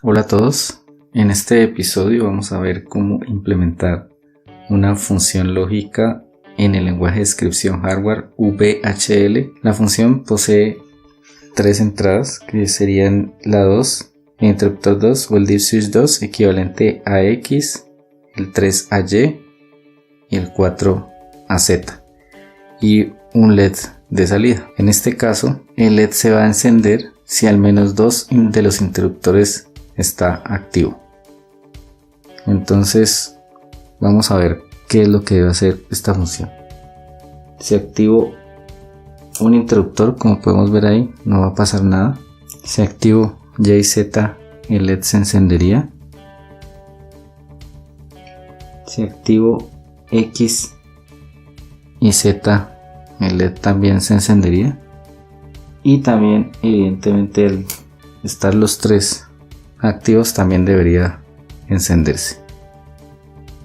Hola a todos, en este episodio vamos a ver cómo implementar una función lógica en el lenguaje de descripción hardware VHL. La función posee tres entradas que serían la 2, el interruptor 2 o el deep switch 2 equivalente a X, el 3 a Y y el 4 a Z y un LED de salida. En este caso el LED se va a encender si al menos dos de los interruptores está activo. Entonces vamos a ver qué es lo que debe hacer esta función. Si activo un interruptor, como podemos ver ahí, no va a pasar nada. Si activo Y y Z, el LED se encendería. Si activo X y Z, el LED también se encendería. Y también, evidentemente, al estar los tres activos también debería encenderse.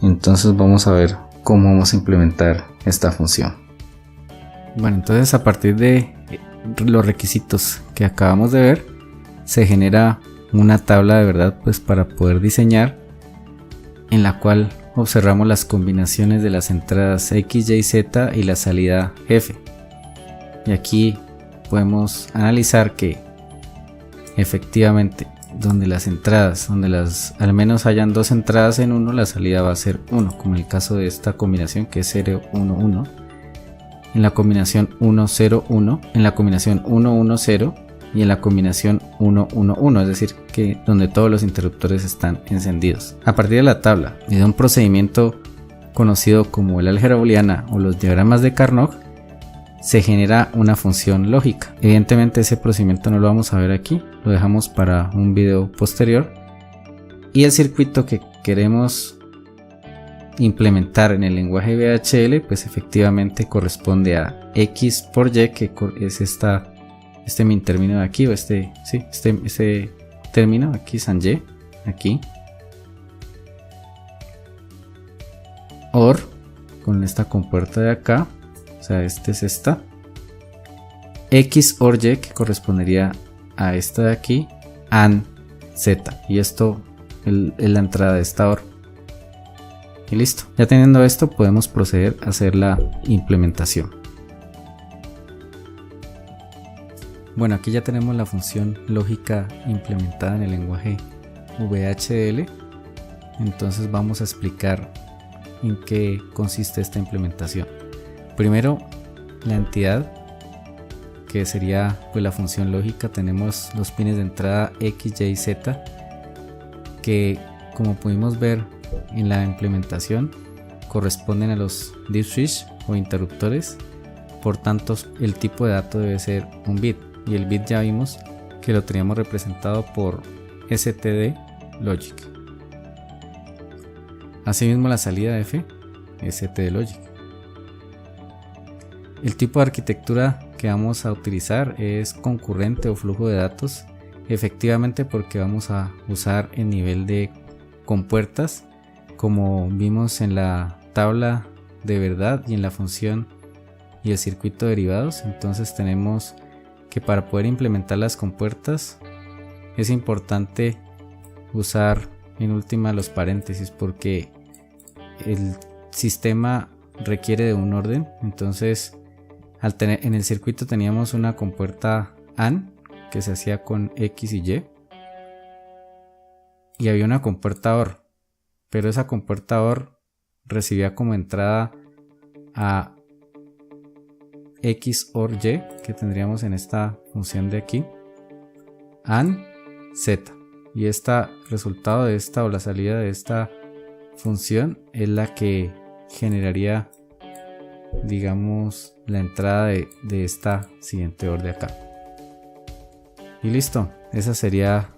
Entonces vamos a ver cómo vamos a implementar esta función. Bueno, entonces a partir de los requisitos que acabamos de ver, se genera una tabla de verdad pues para poder diseñar, en la cual observamos las combinaciones de las entradas X, Y, Z y la salida F. Y aquí podemos analizar que efectivamente donde las entradas, al menos hayan dos entradas en uno, la salida va a ser 1, como en el caso de esta combinación que es 0, 1, 1, en la combinación 1, 0, 1, en la combinación 1, 1, 0 y en la combinación 1, 1, 1, es decir, que donde todos los interruptores están encendidos. A partir de la tabla y de un procedimiento conocido como el álgebra booleana o los diagramas de Carnot, se genera una función lógica. Evidentemente ese procedimiento no lo vamos a ver aquí, lo dejamos para un video posterior. Y el circuito que queremos implementar en el lenguaje VHL pues efectivamente corresponde a X por Y, que es este min término de aquí, o este término aquí, san Y, aquí, OR con esta compuerta de acá, o sea, este es esta, X OR Y, que correspondería a esta de aquí, AND Z, y esto es la entrada de esta OR. Y listo, ya teniendo esto podemos proceder a hacer la implementación. Bueno, aquí ya tenemos la función lógica implementada en el lenguaje VHL. Entonces vamos a explicar en qué consiste esta implementación. Primero, la entidad, que sería pues la función lógica. Tenemos los pines de entrada X, Y, Z, que como pudimos ver en la implementación corresponden a los deep switch o interruptores. Por tanto, el tipo de dato debe ser un bit, y el bit ya vimos que lo teníamos representado por std logic. Asimismo, la salida F, std logic. El tipo de arquitectura que vamos a utilizar es concurrente o flujo de datos, efectivamente porque vamos a usar el nivel de compuertas como vimos en la tabla de verdad y en la función y el circuito derivados. Entonces tenemos que para poder implementar las compuertas es importante usar en última los paréntesis, porque el sistema requiere de un orden. Entonces en el circuito teníamos una compuerta AND que se hacía con X y había una compuerta OR, pero esa compuerta OR recibía como entrada a X OR Y, que tendríamos en esta función de aquí, AND Z, y resultado de esta o la salida de esta función es la que generaría, digamos, la entrada de esta siguiente OR de acá. Y listo, esa sería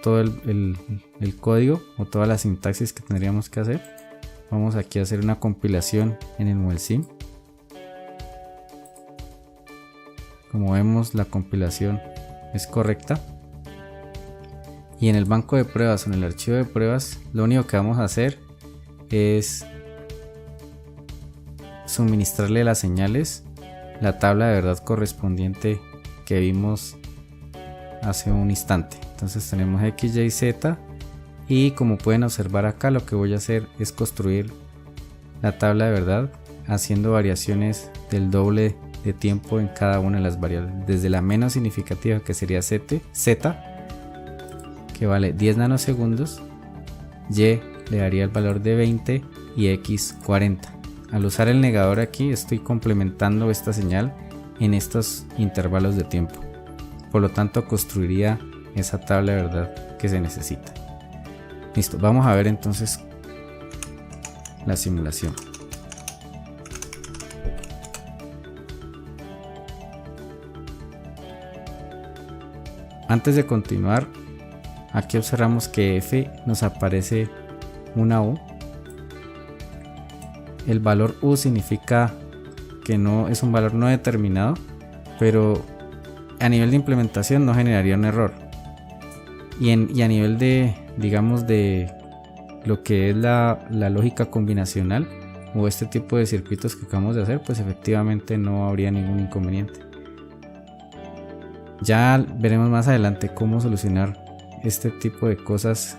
todo el código o toda la sintaxis que tendríamos que hacer. Vamos aquí a hacer una compilación en el MuelSim. Como vemos, la compilación es correcta. Y en el banco de pruebas o en el archivo de pruebas, lo único que vamos a hacer es suministrarle las señales, la tabla de verdad correspondiente que vimos hace un instante. Entonces tenemos X, Y, Z Y como pueden observar acá, lo que voy a hacer es construir la tabla de verdad haciendo variaciones del doble de tiempo en cada una de las variables, desde la menos significativa, que sería z, que vale 10 nanosegundos, y le daría el valor de 20 y x 40. Al usar el negador aquí estoy complementando esta señal en estos intervalos de tiempo, por lo tanto construiría esa tabla de verdad que se necesita. Listo, vamos a ver entonces la simulación. Antes de continuar, aquí observamos que f nos aparece una u. El valor u significa que no es un valor no determinado, pero a nivel de implementación no generaría un error. Y a nivel de, digamos, de lo que es la lógica combinacional o este tipo de circuitos que acabamos de hacer, pues efectivamente no habría ningún inconveniente. Ya veremos más adelante cómo solucionar este tipo de cosas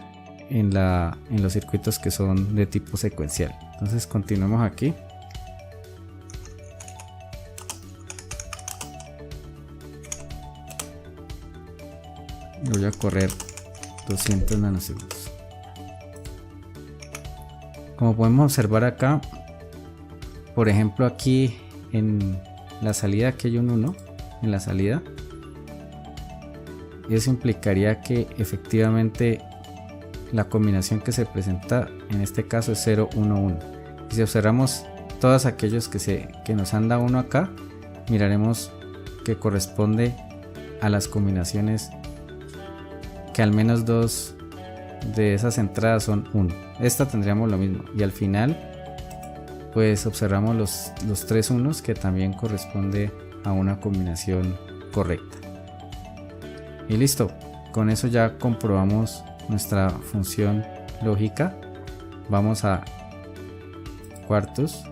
en los circuitos que son de tipo secuencial. Entonces continuemos aquí. Voy a correr 200 nanosegundos. Como podemos observar acá, por ejemplo aquí en la salida, aquí hay un 1 en la salida. Eso implicaría que efectivamente la combinación que se presenta en este caso es 0, 1, 1. Y si observamos todos aquellos que nos han dado 1 acá, miraremos que corresponde a las combinaciones que al menos 2 de esas entradas son 1. Esta tendríamos lo mismo, y al final pues observamos los 3 unos, que también corresponde a una combinación correcta. Y listo, con eso ya comprobamos nuestra función lógica. Vamos a cuartos.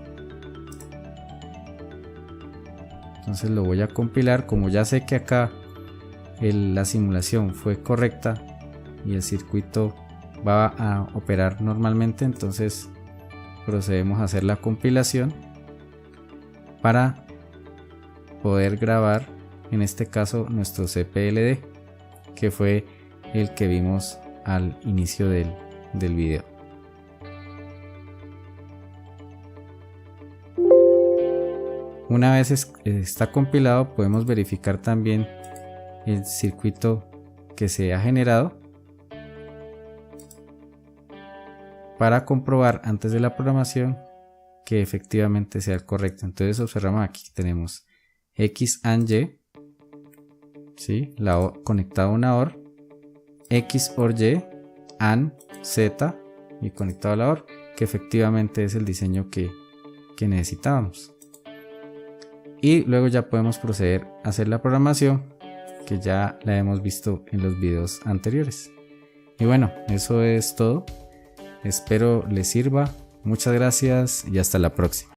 Entonces lo voy a compilar. Como ya sé que acá la simulación fue correcta y el circuito va a operar normalmente, entonces procedemos a hacer la compilación para poder grabar, en este caso, nuestro CPLD, que fue el que vimos al inicio del video. Una vez está compilado, podemos verificar también el circuito que se ha generado para comprobar antes de la programación que efectivamente sea el correcto. Entonces observamos aquí, tenemos X AND Y, ¿sí? La O conectado a una OR, X OR Y, AND Z y conectado a la OR, que efectivamente es el diseño que necesitábamos. Y luego ya podemos proceder a hacer la programación, que ya la hemos visto en los videos anteriores. Y bueno, eso es todo. Espero les sirva. Muchas gracias y hasta la próxima.